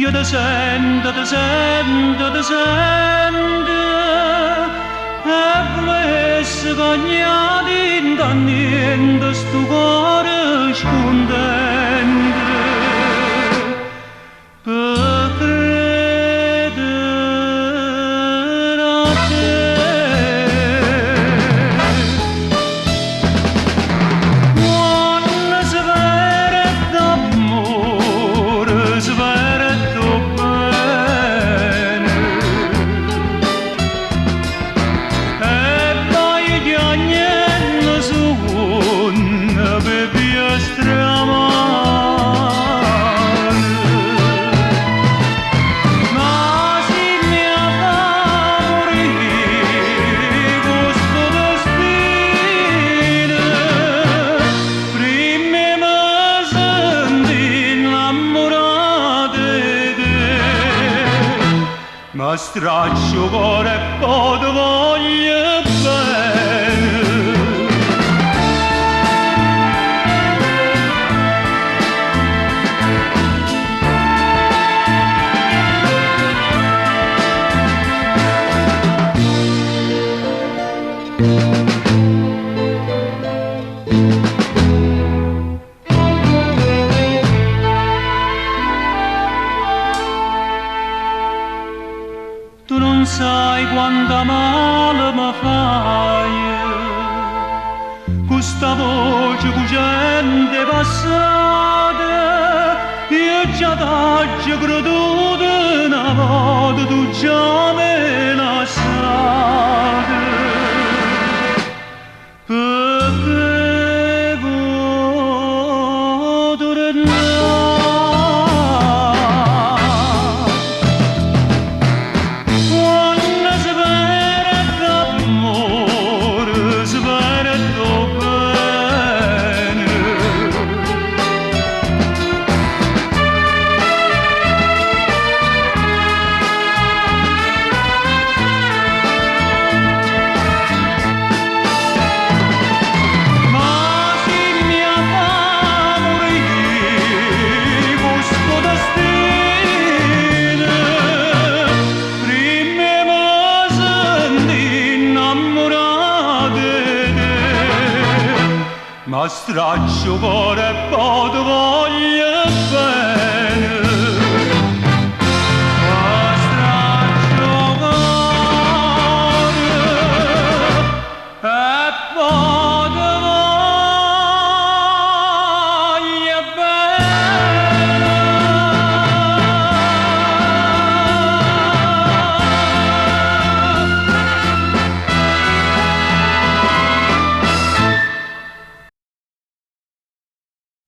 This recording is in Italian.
io ti sento, ti sento, ti sento, e volessi cagnati da niente sto cuore scontento, per credere a te. Quando si vede d'amore, si vede bene, e vai di agnello su una bevia stramare, ma si mi amori questo destino, prima mi senti innamorato di te, ma straccio cuore e poi ti voglio bene. Tu non sai quanta male mi fai, questa voce cucente passata, io già t'ho creduto una volta, tu già me la sai, perché vuoi tornare. Ma straccio cuore e poi ti voglio bene.